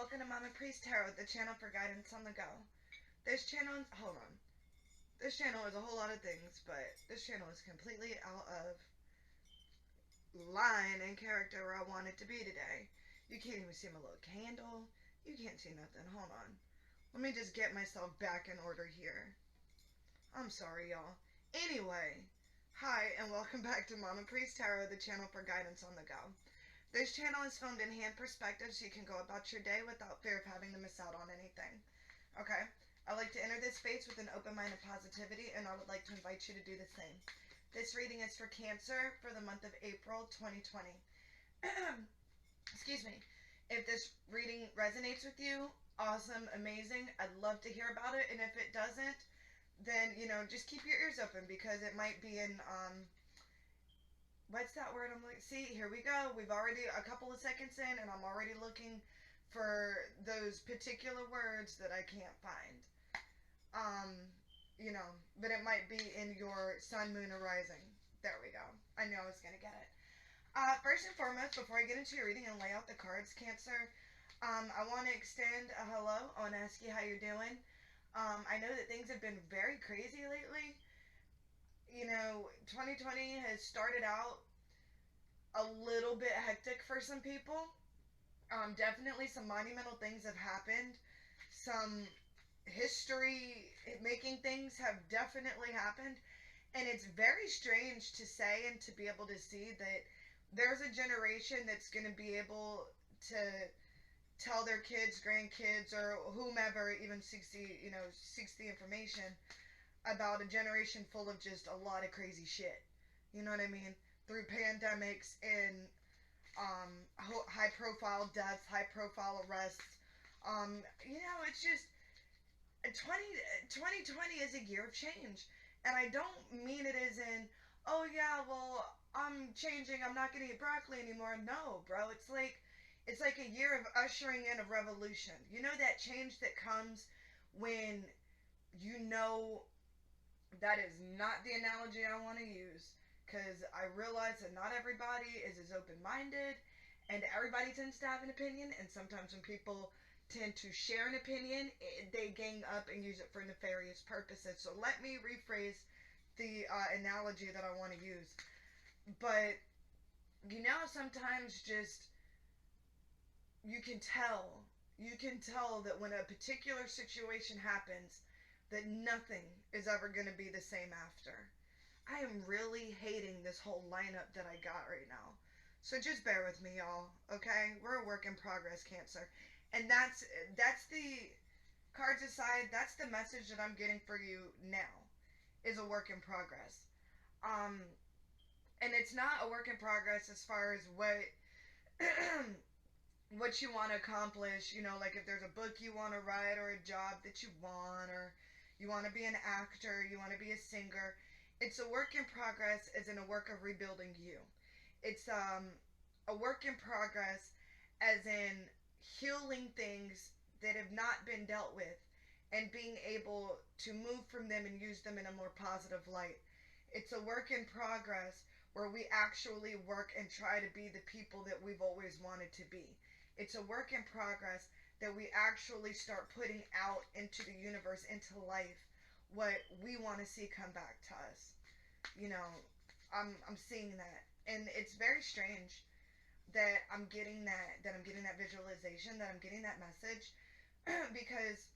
welcome to Mama Priest Tarot, the channel for guidance on the go. This channel, hold on. This channel is a whole lot of things, but this channel is completely out of line and character where I want it to be today. You can't even see my little candle. You can't see nothing. Hold on. Let me just get myself back in order here. I'm sorry, y'all. Anyway, hi and welcome back to Mama Priest Tarot, the channel for guidance on the go. This channel is filmed in hand perspective so you can go about your day without fear of having to miss out on anything. Okay? I like to enter this space with an open mind of positivity, and I would like to invite you to do the same. This reading is for Cancer for the month of April 2020. Excuse me. If this reading resonates with you, awesome, amazing. I'd love to hear about it, and if it doesn't, then, just keep your ears open because it might be in, what's that word? I'm like, see, here we go. We've already a couple of seconds in, and I'm already looking for those particular words that I can't find. But it might be in your sun, moon, or rising. There we go. I knew I was going to get it. First and foremost, before I get into your reading and lay out the cards, Cancer, I want to extend a hello. I want to ask you how you're doing. I know that things have been very crazy lately. 2020 has started out a little bit hectic for some people. Definitely some monumental things have happened. Some history-making things have definitely happened. And it's very strange to say and to be able to see that there's a generation that's going to be able to tell their kids, grandkids, or whomever even seeks the information about a generation full of just a lot of crazy shit. You know what I mean? Through pandemics and high-profile deaths, high-profile arrests. It's just 2020 is a year of change. And I don't mean it as in, oh yeah, well, I'm changing, I'm not going to eat broccoli anymore. No, bro, it's like a year of ushering in a revolution. You know that change that comes when that is not the analogy I want to use, because I realize that not everybody is as open-minded, and everybody tends to have an opinion, and sometimes when people tend to share an opinion, they gang up and use it for nefarious purposes. So let me rephrase the analogy that I want to use. But, sometimes just, you can tell that when a particular situation happens, that nothing is ever going to be the same after. I am really hating this whole lineup that I got right now. So just bear with me, y'all, okay? We're a work in progress, Cancer. And that's the, cards aside, that's the message that I'm getting for you now, is a work in progress. And it's not a work in progress as far as what what you want to accomplish, like if there's a book you want to write or a job that you want, or you want to be an actor, you want to be a singer. It's a work in progress as in a work of rebuilding you. It's a work in progress as in healing things that have not been dealt with and being able to move from them and use them in a more positive light. It's a work in progress where we actually work and try to be the people that we've always wanted to be. It's a work in progress that we actually start putting out into the universe, into life, what we want to see come back to us. I'm seeing that. And it's very strange that I'm getting that visualization, that I'm getting that message, because,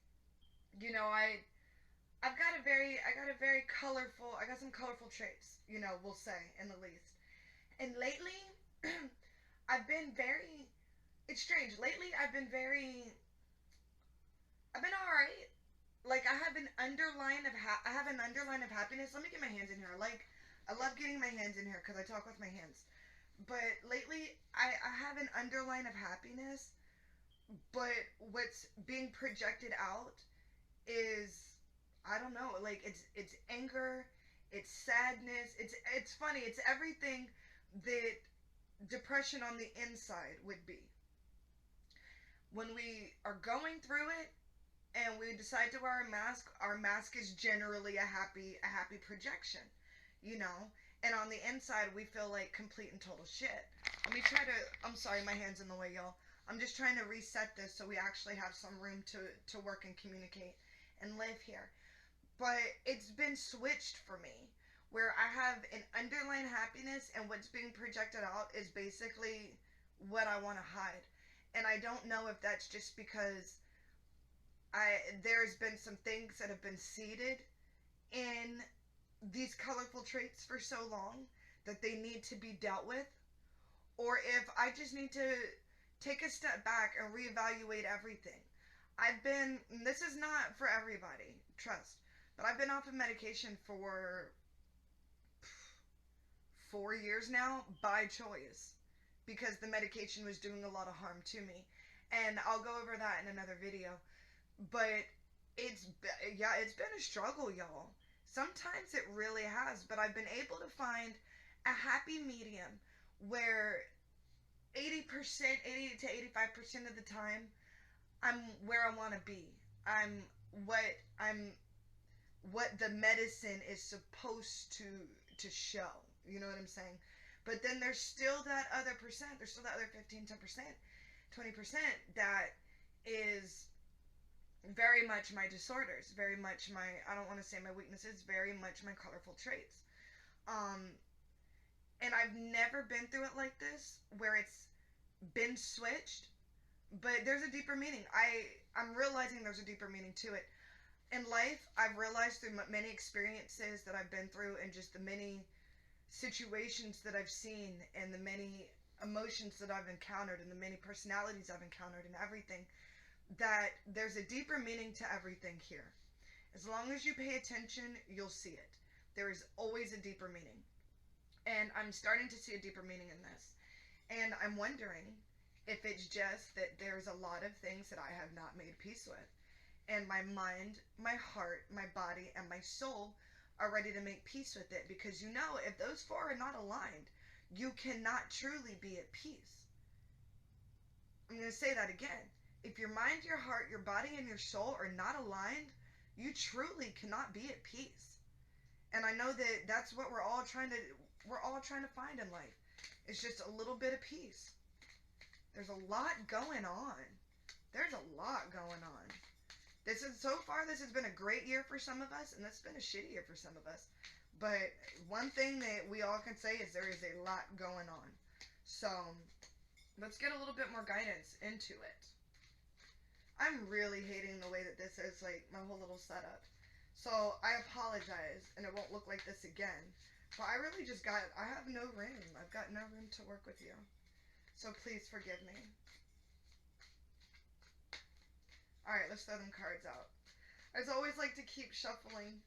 I got some colorful traits, we'll say, in the least. And lately, it's strange. Lately, I've been alright. Like, I have an underline of happiness. Let me get my hands in here. I love getting my hands in here because I talk with my hands. But lately, I have an underline of happiness, but what's being projected out is, I don't know, like, it's anger, it's sadness, it's funny, it's everything that depression on the inside would be. When we are going through it and we decide to wear our mask is generally a happy projection, and on the inside we feel like complete and total shit. I'm sorry, my hand's in the way, y'all. I'm just trying to reset this so we actually have some room to work and communicate and live here. But it's been switched for me, where I have an underlying happiness, and what's being projected out is basically what I want to hide. And I don't know if that's just because there's been some things that have been seeded in these colorful traits for so long that they need to be dealt with, or if I just need to take a step back and reevaluate everything. This is not for everybody, trust, but I've been off of medication for 4 years now by choice because the medication was doing a lot of harm to me. And I'll go over that in another video. But it's been a struggle, y'all. Sometimes it really has, but I've been able to find a happy medium where 80%, 80 to 85% of the time, I'm where I want to be. I'm what I'm what the medicine is supposed to show. You know what I'm saying? But then there's still that other percent. There's still that other 15, 10%, 20% that is very much my disorders, very much my, I don't want to say my weaknesses, very much my colorful traits. Um, and I've never been through it like this, where it's been switched, but there's a deeper meaning. I'm realizing there's a deeper meaning to it. In life, I've realized through many experiences that I've been through, and just the many situations that I've seen, and the many emotions that I've encountered, and the many personalities I've encountered, and everything, that there's a deeper meaning to everything here. As long as you pay attention, you'll see it. There is always a deeper meaning. And I'm starting to see a deeper meaning in this. And I'm wondering if it's just that there's a lot of things that I have not made peace with. And my mind, my heart, my body, and my soul are ready to make peace with it. Because you know, if those four are not aligned, you cannot truly be at peace. I'm going to say that again. If your mind, your heart, your body, and your soul are not aligned, you truly cannot be at peace. And I know that that's what we're all trying to find in life. It's just a little bit of peace. There's a lot going on. There's a lot going on. This has been a great year for some of us, and it's been a shitty year for some of us. But one thing that we all can say is there is a lot going on. So let's get a little bit more guidance into it. I'm really hating the way that this is, like, my whole little setup. So I apologize, and it won't look like this again. But I really just I have no room. I've got no room to work with you. So please forgive me. Alright, let's throw them cards out. I always like to keep shuffling.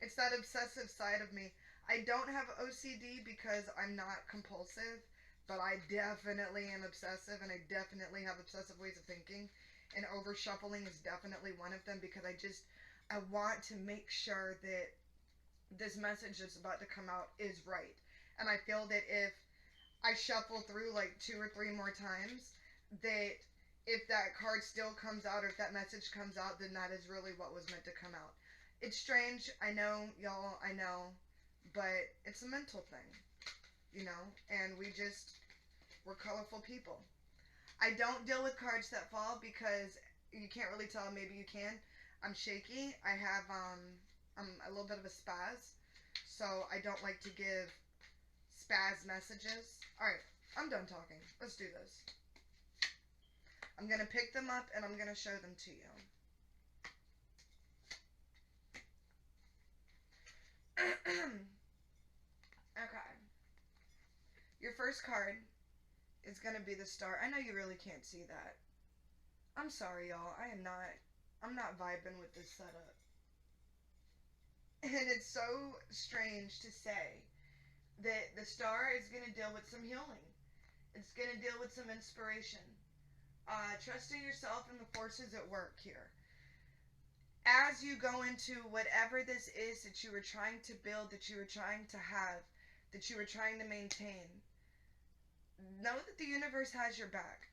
It's that obsessive side of me. I don't have OCD because I'm not compulsive, but I definitely am obsessive, and I definitely have obsessive ways of thinking. And over shuffling is definitely one of them, because I want to make sure that this message that's about to come out is right. And I feel that if I shuffle through like 2 or 3 more times, that if that card still comes out, or if that message comes out, then that is really what was meant to come out. It's strange, I know, y'all, I know, but it's a mental thing, you know, and we're colorful people. I don't deal with cards that fall because you can't really tell. Maybe you can. I'm shaky. I have, I'm a little bit of a spaz. So I don't like to give spaz messages. Alright, I'm done talking. Let's do this. I'm going to pick them up and I'm going to show them to you. Okay. Your first card is going to be the Star. I know you really can't see that. I'm sorry, y'all. I'm not vibing with this setup. And it's so strange to say that the Star is going to deal with some healing. It's going to deal with some inspiration. Trusting yourself and the forces at work here. As you go into whatever this is that you were trying to build, that you were trying to have, that you were trying to maintain, know that the universe has your back.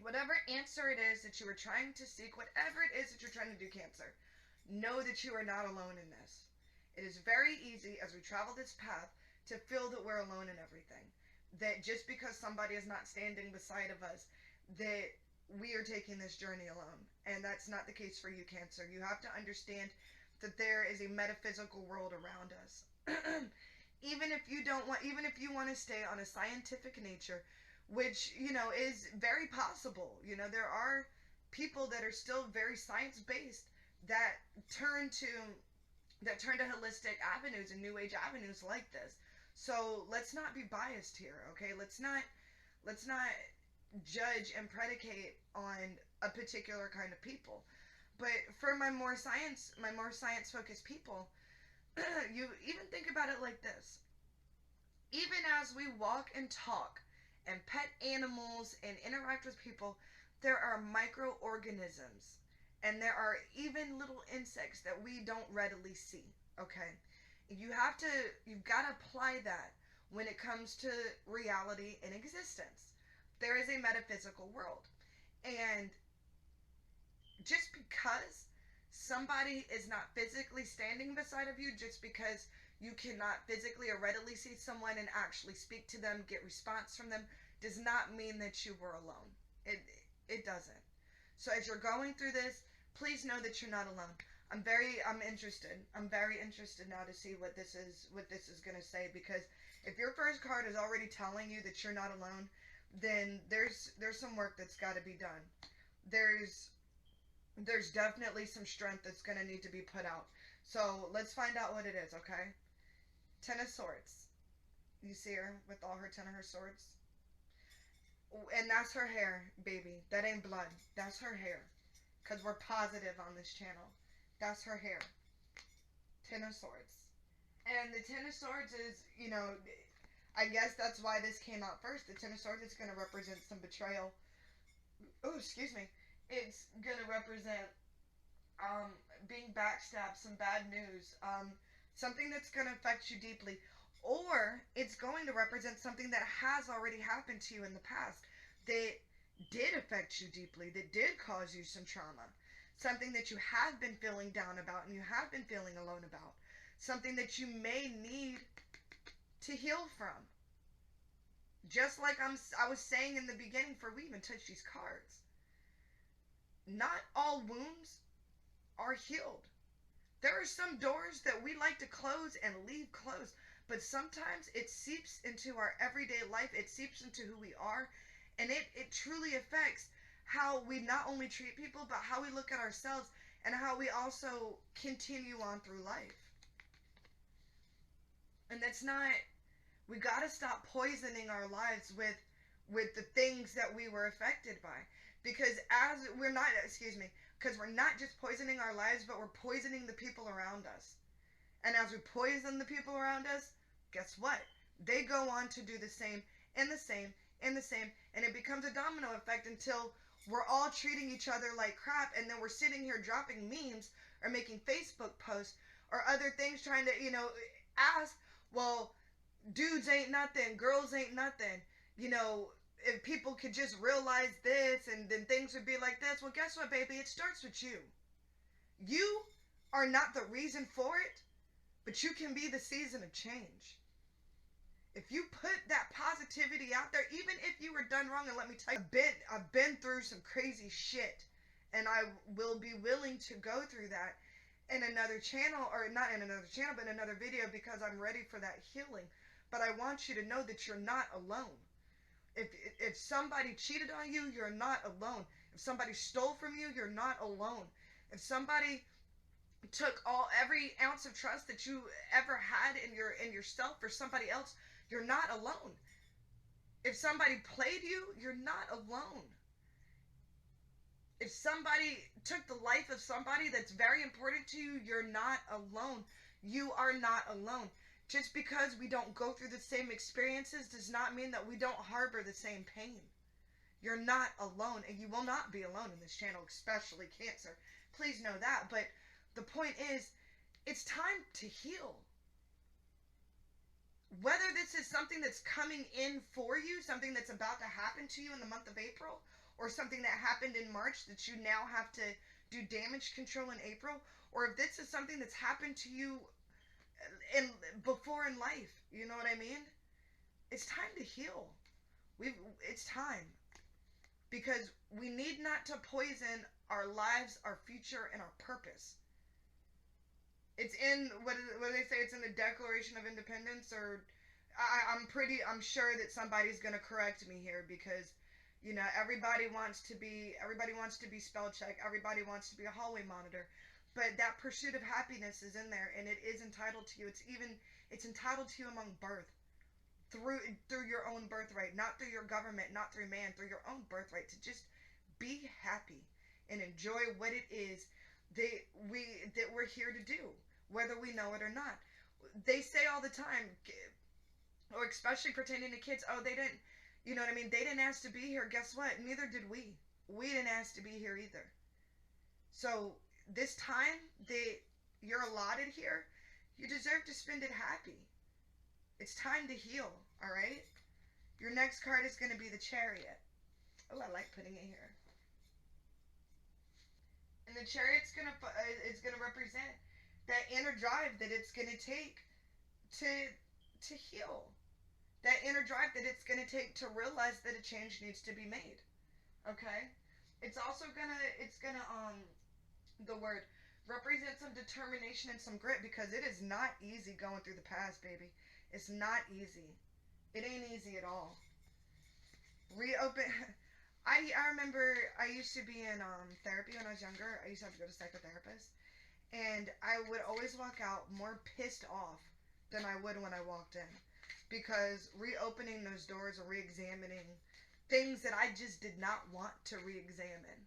Whatever answer it is that you are trying to seek, whatever it is that you're trying to do, Cancer, know that you are not alone in this. It is very easy as we travel this path to feel that we're alone in everything. That just because somebody is not standing beside of us, that we are taking this journey alone. And that's not the case for you, Cancer. You have to understand that there is a metaphysical world around us. Even if you don't want, even if you want to stay on a scientific nature, which, is very possible. There are people that are still very science based that turn to holistic avenues and new age avenues like this. So let's not be biased here, okay? Let's not judge and predicate on a particular kind of people. But for my more science focused people, you even think about it like this. Even as we walk and talk and pet animals and interact with people, there are microorganisms and there are even little insects that we don't readily see, okay? You've got to apply that when it comes to reality and existence. There is a metaphysical world. And just because somebody is not physically standing beside of you, just because you cannot physically or readily see someone and actually speak to them, get response from them, does not mean that you were alone. It doesn't. So as you're going through this, please know that you're not alone. I'm very interested now to see what this is going to say, because if your first card is already telling you that you're not alone, then there's some work that's got to be done. There's definitely some strength that's going to need to be put out. So let's find out what it is, okay? Ten of Swords. You see her with all her 10 of her swords? And that's her hair, baby. That ain't blood. That's her hair. Because we're positive on this channel. That's her hair. 10 of Swords. And the 10 of Swords is, I guess that's why this came out first. The 10 of Swords is going to represent some betrayal. Oh, excuse me. It's going to represent being backstabbed, some bad news, something that's going to affect you deeply. Or it's going to represent something that has already happened to you in the past that did affect you deeply, that did cause you some trauma. Something that you have been feeling down about and you have been feeling alone about. Something that you may need to heal from. Just like I was saying in the beginning before we even touched these cards. Not all wounds are healed. There are some doors that we like to close and leave closed. But sometimes it seeps into our everyday life. It seeps into who we are. And it truly affects how we not only treat people, but how we look at ourselves and how we also continue on through life. And that's not... We got to stop poisoning our lives with the things that we were affected by. Because we're not just poisoning our lives, but we're poisoning the people around us. And as we poison the people around us, guess what? They go on to do the same, and the same, and the same, and it becomes a domino effect until we're all treating each other like crap, and then we're sitting here dropping memes or making Facebook posts or other things trying to, ask, well, dudes ain't nothing, girls ain't nothing, if people could just realize this, and then things would be like this. Well, guess what, baby? It starts with you. You are not the reason for it, but you can be the season of change. If you put that positivity out there, even if you were done wrong, and let me tell you, I've been through some crazy shit, and I will be willing to go through that in another channel, or not in another channel, but in another video, because I'm ready for that healing. But I want you to know that you're not alone. If somebody cheated on you, you're not alone. If somebody stole from you, you're not alone. If somebody took every ounce of trust that you ever had in yourself for somebody else, you're not alone. If somebody played you, you're not alone. If somebody took the life of somebody that's very important to you, you're not alone. You are not alone. Just because we don't go through the same experiences does not mean that we don't harbor the same pain. You're not alone, and you will not be alone in this channel, especially Cancer. Please know that. But the point is, it's time to heal. Whether this is something that's coming in for you, something that's about to happen to you in the month of April, or something that happened in March that you now have to do damage control in April, or if this is something that's happened to you before in life, you know what I mean? It's time to heal. It's time. because we need not to poison our lives, our future, and our purpose. It's in what do they say? It's in the Declaration of Independence, or I'm sure that somebody's gonna correct me here because everybody wants to be spell check, everybody wants to be a hallway monitor, but that pursuit of happiness is in there, and it is entitled to you. It's entitled to you among birth, through your own birthright, not through your government, not through man, through your own birthright, to just be happy and enjoy what it is that we're here to do, whether we know it or not. They say all the time, or especially pertaining to kids, oh, they didn't, you know what I mean? They didn't ask to be here. Guess what? Neither did we. We didn't ask to be here either. So this time that you're allotted here, you deserve to spend it happy. It's time to heal, all right? Your next card is going to be the Chariot. Oh, I like putting it here. And the Chariot's going to is going to represent that inner drive that it's going to take to heal. That inner drive that it's going to take to realize that a change needs to be made. Okay? It's also going to the word represent some determination and some grit, because it is not easy going through the past, baby. It's not easy. It ain't easy at all. Reopen. I remember I used to be in therapy when I was younger. I used to have to go to psychotherapist, and I would always walk out more pissed off than I would when I walked in, because reopening those doors or re-examining things that I just did not want to re-examine,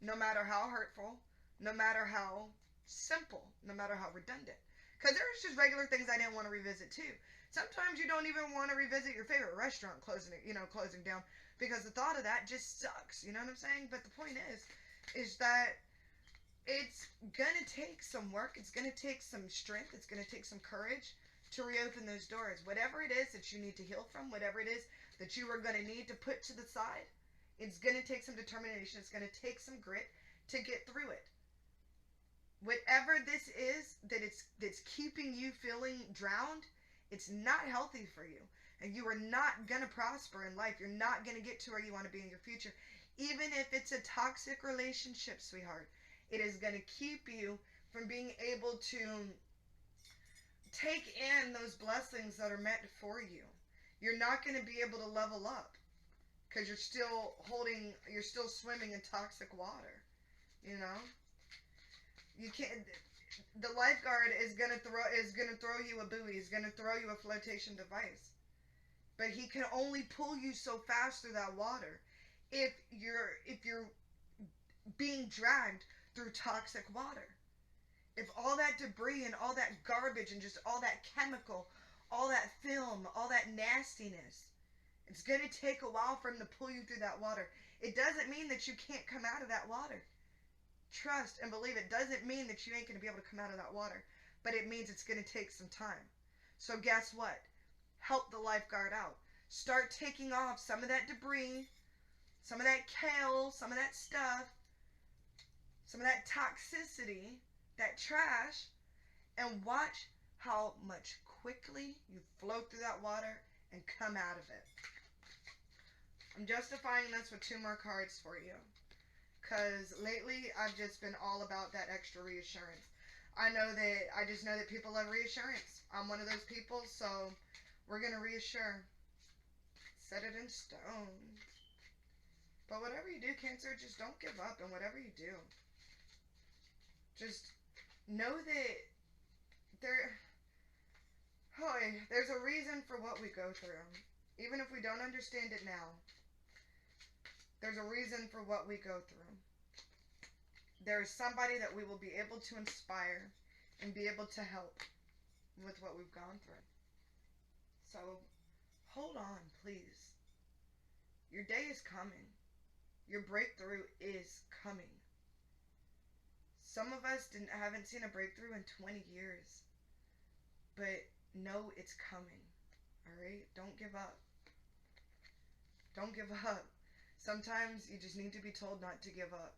no matter how hurtful, no matter how simple, no matter how redundant. Because there's just regular things I didn't want to revisit too. Sometimes you don't even want to revisit your favorite restaurant closing down, because the thought of that just sucks. You know what I'm saying? But the point is that it's gonna take some work. It's gonna take some strength. It's gonna take some courage to reopen those doors. Whatever it is that you need to heal from, whatever it is that you are gonna need to put to the side, it's gonna take some determination. It's gonna take some grit to get through it. Whatever this is that's keeping you feeling drowned, it's not healthy for you. And you are not going to prosper in life. You're not going to get to where you want to be in your future. Even if it's a toxic relationship, sweetheart, it is going to keep you from being able to take in those blessings that are meant for you. You're not going to be able to level up because you're still swimming in toxic water. You know? You can't. The lifeguard is gonna throw you a buoy. Is gonna throw you a flotation device, but he can only pull you so fast through that water if you're being dragged through toxic water. If all that debris and all that garbage and just all that chemical, all that film, all that nastiness, it's gonna take a while for him to pull you through that water. It doesn't mean that you can't come out of that water. Trust and believe it. Doesn't mean that you ain't going to be able to come out of that water, but it means it's going to take some time. So guess what? Help the lifeguard out. Start taking off some of that debris, some of that kale, some of that stuff, some of that toxicity, that trash, and watch how much quickly you float through that water and come out of it. I'm justifying this with 2 more cards for you. Because lately, I've just been all about that extra reassurance. I just know that people love reassurance. I'm one of those people, so we're going to reassure. Set it in stone. But whatever you do, Cancer, just don't give up in whatever you do. Just know that there's a reason for what we go through. Even if we don't understand it now, there's a reason for what we go through. There's somebody that we will be able to inspire and be able to help with what we've gone through. So, hold on, please. Your day is coming. Your breakthrough is coming. Some of us haven't seen a breakthrough in 20 years. But know it's coming. Alright? Don't give up. Don't give up. Sometimes you just need to be told not to give up.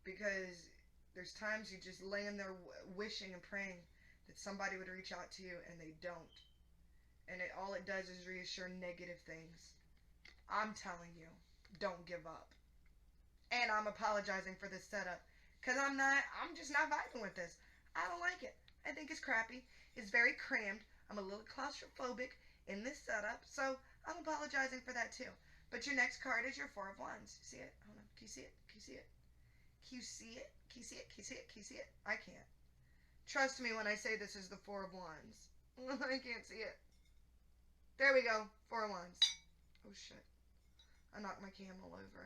Because there's times you just laying there wishing and praying that somebody would reach out to you, and they don't. And all it does is reassure negative things. I'm telling you, don't give up. And I'm apologizing for this setup. Because I'm just not vibing with this. I don't like it. I think it's crappy. It's very crammed. I'm a little claustrophobic in this setup. So I'm apologizing for that too. But your next card is your Four of Wands. See it? Hold on. Can you see it? Can you see it? Can you see it? Can you see it? Can you see it? Can you see it? I can't. Trust me when I say this is the Four of Wands. I can't see it. There we go. Four of Wands. Oh shit. I knocked my camel over.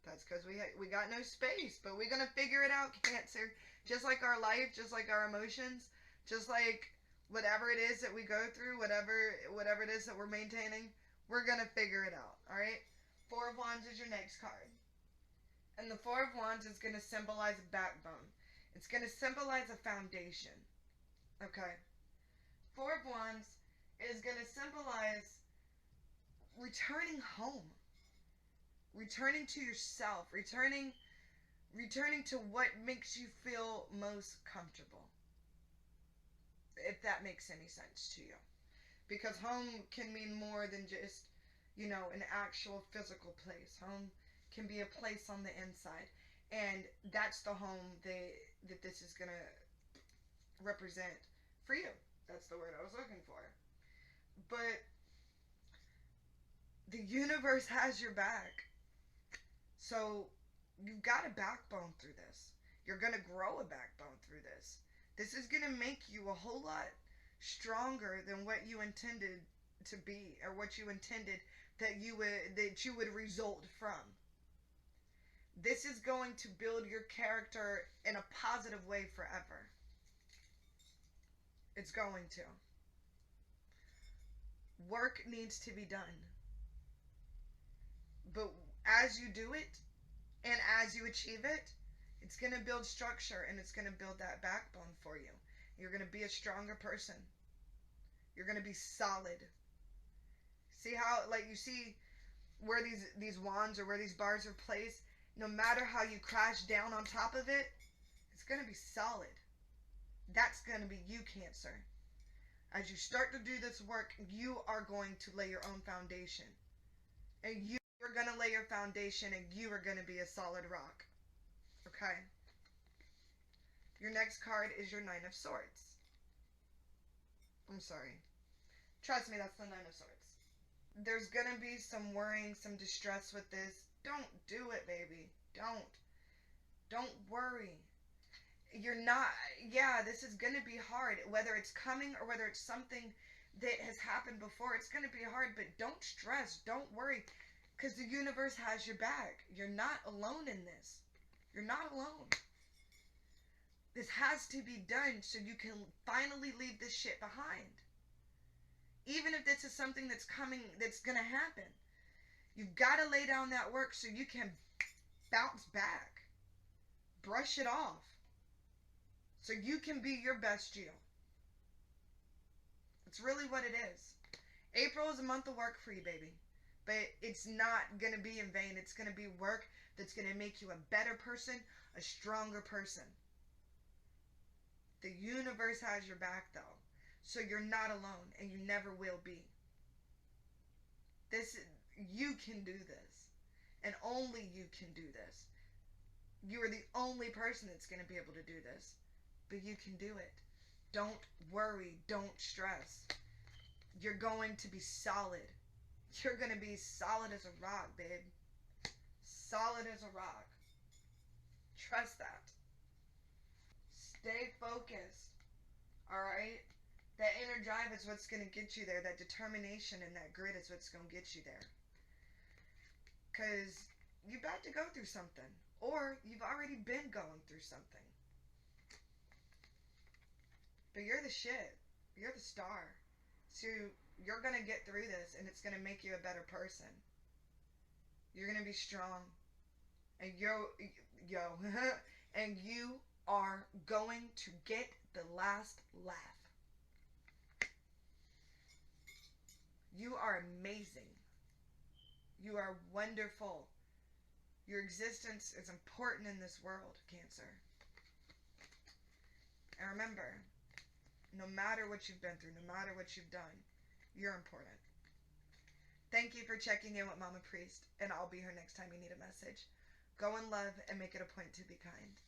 That's because we got no space, but we're going to figure it out, Cancer. Just like our life, just like our emotions, just like whatever it is that we go through, whatever it is that we're maintaining, we're going to figure it out, all right? Four of Wands is your next card. And the Four of Wands is going to symbolize a backbone. It's going to symbolize a foundation, okay? Four of Wands is going to symbolize returning home. Returning to yourself, returning to what makes you feel most comfortable. If that makes any sense to you. Because home can mean more than just, an actual physical place. Home can be a place on the inside. And that's the home that this is going to represent for you. That's the word I was looking for. But the universe has your back. So you've got a backbone through this. You're going to grow a backbone through this. This is going to make you a whole lot stronger than what you intended to be, or what you intended that you would result from. This is going to build your character in a positive way forever. It's going to. Work needs to be done. But as you do it, and as you achieve it, it's going to build structure, and it's going to build that backbone for you. You're going to be a stronger person. You're going to be solid. See how, you see where these wands or where these bars are placed? No matter how you crash down on top of it, it's going to be solid. That's going to be you, Cancer. As you start to do this work, you are going to lay your own foundation. And you're going to lay your foundation, and you are going to be a solid rock. Okay? Your next card is your Nine of Swords. I'm sorry. Trust me, that's the Nine of Swords. There's going to be some worrying, some distress with this. Don't do it, baby. Don't worry. You're not, this is going to be hard. Whether it's coming or whether it's something that has happened before, it's going to be hard, but don't stress. Don't worry. Because the universe has your back. You're not alone in this. You're not alone. This has to be done so you can finally leave this shit behind. Even if this is something that's coming, that's going to happen. You've got to lay down that work so you can bounce back. Brush it off. So you can be your best you. That's really what it is. April is a month of work for you, baby. But it's not going to be in vain. It's going to be work that's going to make you a better person, a stronger person. The universe has your back, though. So you're not alone, and you never will be. You can do this. And only you can do this. You are the only person that's going to be able to do this. But you can do it. Don't worry. Don't stress. You're going to be solid. You're going to be solid as a rock, babe. Solid as a rock. Trust that. Stay focused. Alright? That inner drive is what's going to get you there. That determination and that grit is what's going to get you there. Because you're about to go through something. Or you've already been going through something. But you're the shit. You're the star. So you're going to get through this, and it's going to make you a better person. You're going to be strong. And and you are going to get the last laugh. You are amazing. You are wonderful. Your existence is important in this world, Cancer. And remember, no matter what you've been through, no matter what you've done, you're important. Thank you for checking in with Mama Priest, and I'll be here next time you need a message. Go in love and make it a point to be kind.